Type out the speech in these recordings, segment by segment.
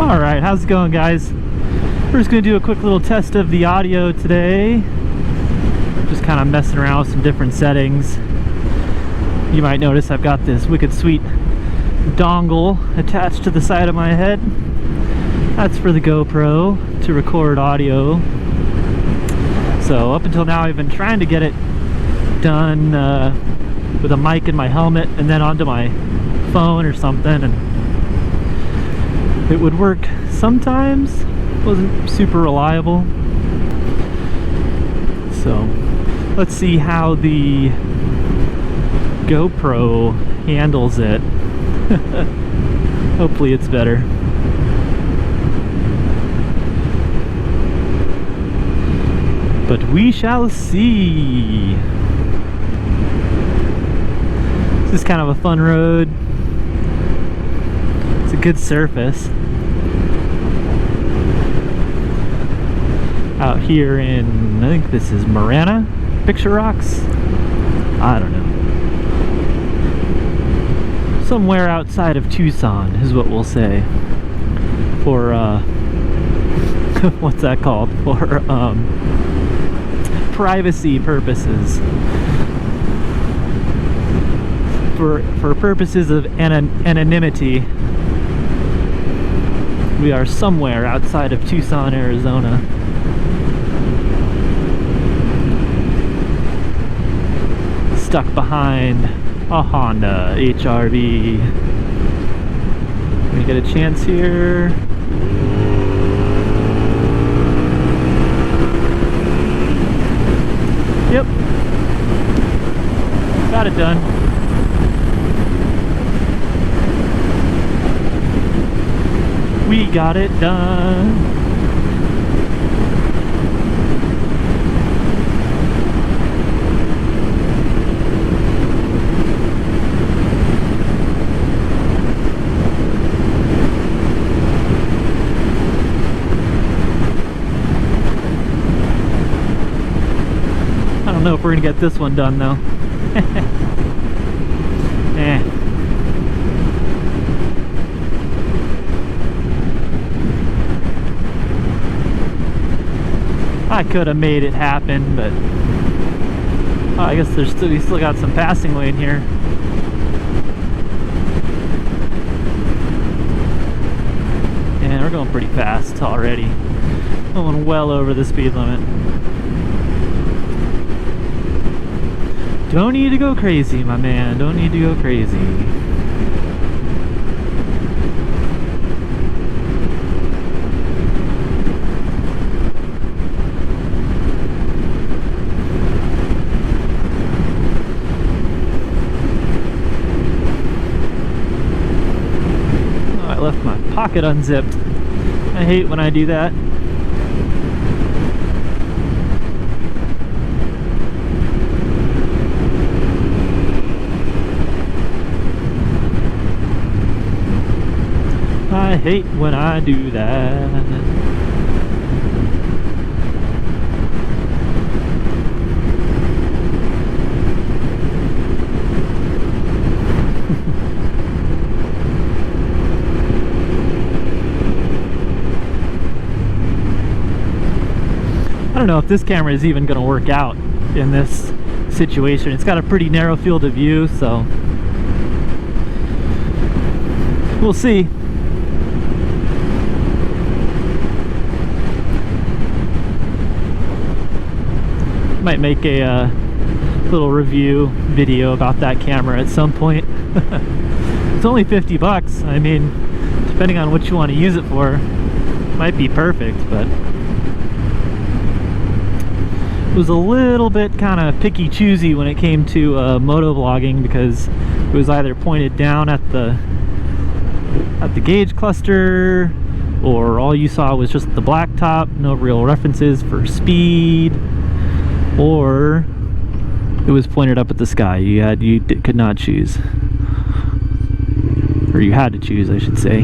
Alright, how's it going, guys? We're just going to do a quick little test of the audio today. Just kind of messing around with some different settings. You might notice I've got this wicked sweet dongle attached to the side of my head. That's for the GoPro to record audio. So up until now I've been trying to get it done with a mic in my helmet and then onto my phone or something, and it would work sometimes. Wasn't super reliable. So let's see how the GoPro handles it. Hopefully it's better. But we shall see. This is kind of a fun road. It's a good surface. Out here in, I think this is Marana? Picture Rocks? I don't know. Somewhere outside of Tucson is what we'll say. For, what's that called? For, privacy purposes. For purposes of anonymity, we are somewhere outside of Tucson, Arizona. Stuck behind a Honda HR-V. We get a chance here. Yep. Got it done. We got it done. I don't know if we're gonna get this one done though. I could have made it happen, but I guess we still got some passing lane here. And we're going pretty fast already. Going well over the speed limit. Don't need to go crazy, my man. Don't need to go crazy. Oh, I left my pocket unzipped. I hate when I do that. I hate when I do that. I don't know if this camera is even going to work out in this situation. It's got a pretty narrow field of view, so we'll see. Might make a little review video about that camera at some point. It's only 50 bucks. I mean, depending on what you want to use it for, it might be perfect, but it was a little bit kind of picky choosy when it came to moto vlogging, because it was either pointed down at the gauge cluster, or all you saw was just the blacktop, no real references for speed, or it was pointed up at the sky. You could not choose, or you had to choose, I should say.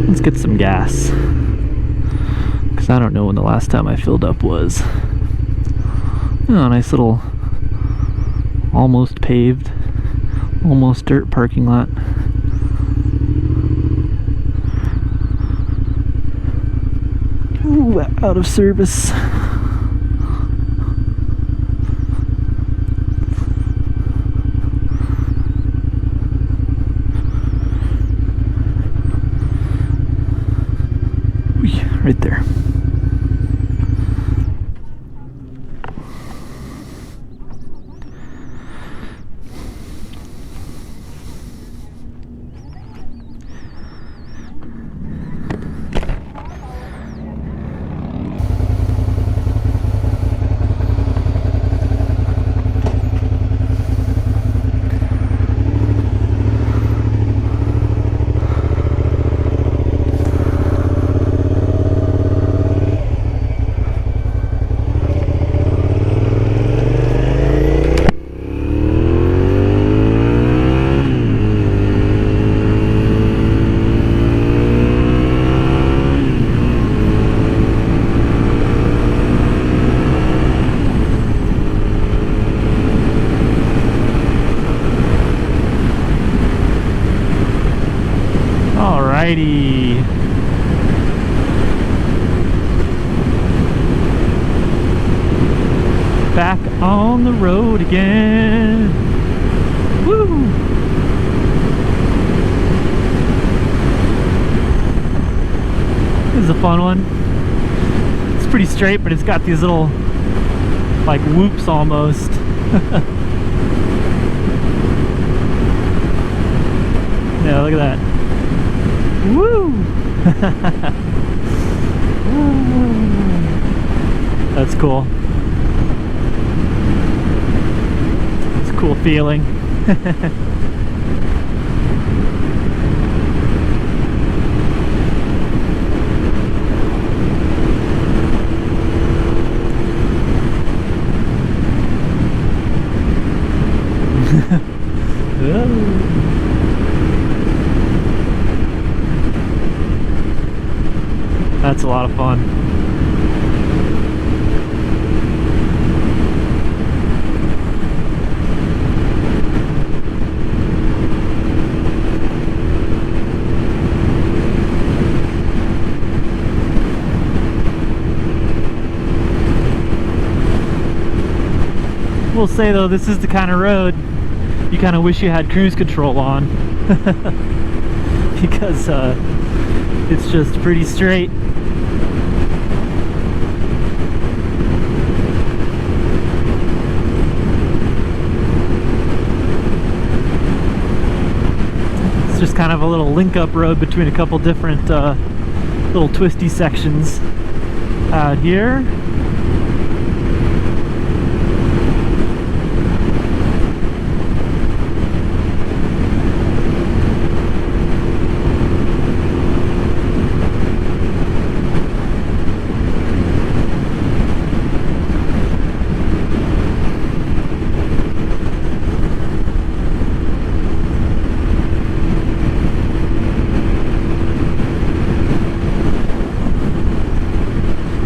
Let's get some gas, because I don't know when the last time I filled up was. Oh, nice little almost paved, almost dirt parking lot. out of service. Right there. Alrighty. Back on the road again. Woo! This is a fun one. It's pretty straight, but it's got these little like whoops almost. Yeah, look at that. Woo! That's cool. It's a cool feeling. That's a lot of fun. We'll say though, this is the kind of road you kind of wish you had cruise control on. Because it's just pretty straight. It's just kind of a little link-up road between a couple different little twisty sections out here.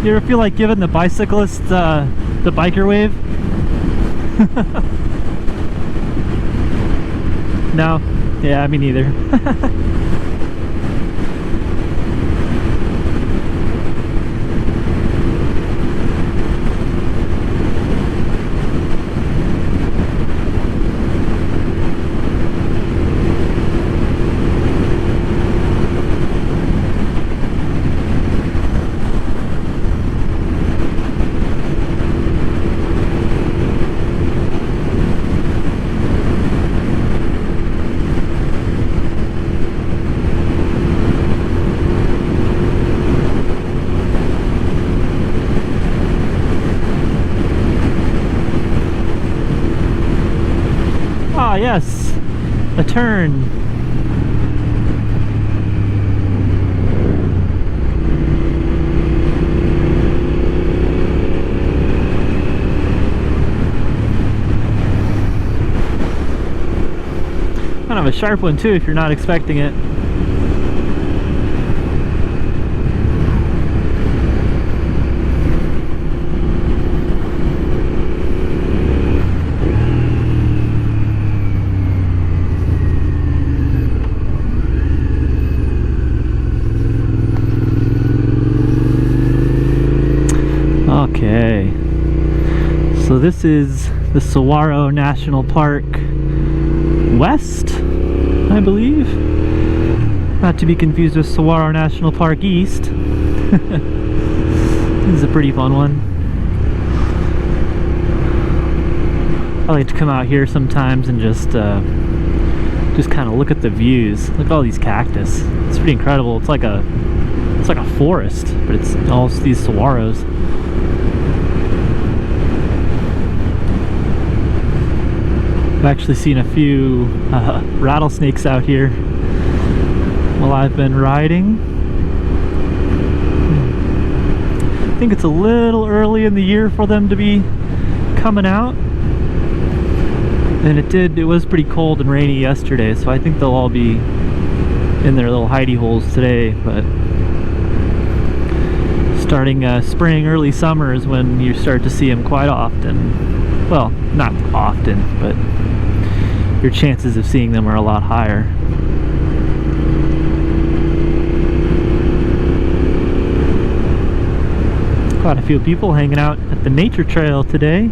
You ever feel like giving the bicyclist the biker wave? No? Yeah, me neither. Ah, yes, a turn. Kind of a sharp one too if you're not expecting it. Okay. So this is the Saguaro National Park West, I believe. Not to be confused with Saguaro National Park East. This is a pretty fun one. I like to come out here sometimes and just kind of look at the views. Look at all these cactus. It's pretty incredible. It's like a forest, but it's all these saguaros. I've actually seen a few rattlesnakes out here while I've been riding. I think it's a little early in the year for them to be coming out. And it was pretty cold and rainy yesterday, so I think they'll all be in their little hidey holes today. But starting spring, early summer is when you start to see them quite often. Well, not often, but your chances of seeing them are a lot higher. Quite a few people hanging out at the nature trail today.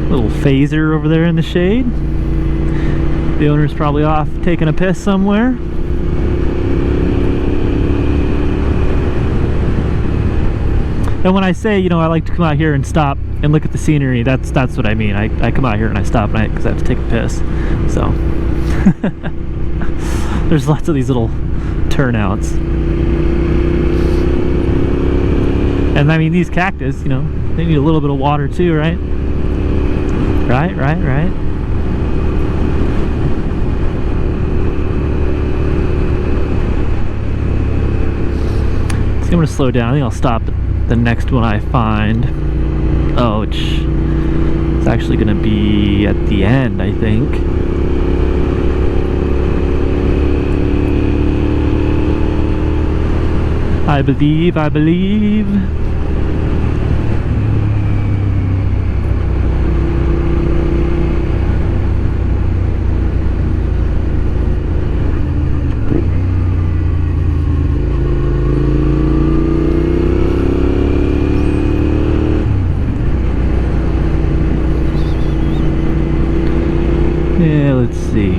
Little phaser over there in the shade. The owner's probably off taking a piss somewhere. And when I say, you know, I like to come out here and stop and look at the scenery, that's what I mean. I come out here and I stop because I have to take a piss. So there's lots of these little turnouts. And I mean, these cactus, you know, they need a little bit of water too, right? Right. See, I'm gonna slow down. I think I'll stop at the next one I find. Oh, it's actually gonna be at the end, I think. I believe. Yeah, let's see. I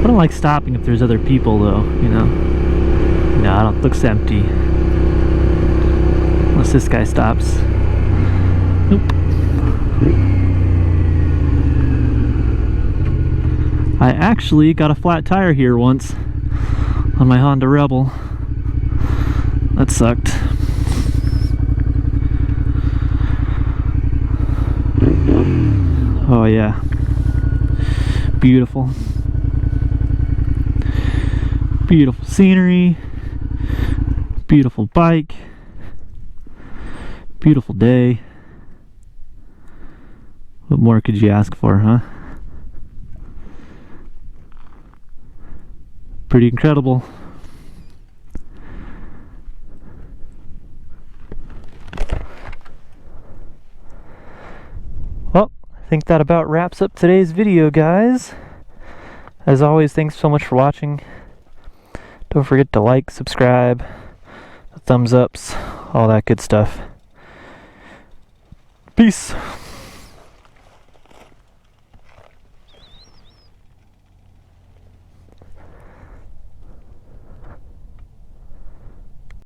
don't like stopping if there's other people though, you know. No, it looks empty. Unless this guy stops. Nope. I actually got a flat tire here once on my Honda Rebel. That sucked. Oh yeah. Beautiful. Beautiful scenery. Beautiful bike. Beautiful day. What more could you ask for, huh? Pretty incredible. Well, I think that about wraps up today's video, guys. As always, thanks so much for watching. Don't forget to like, subscribe, thumbs ups, all that good stuff. Peace.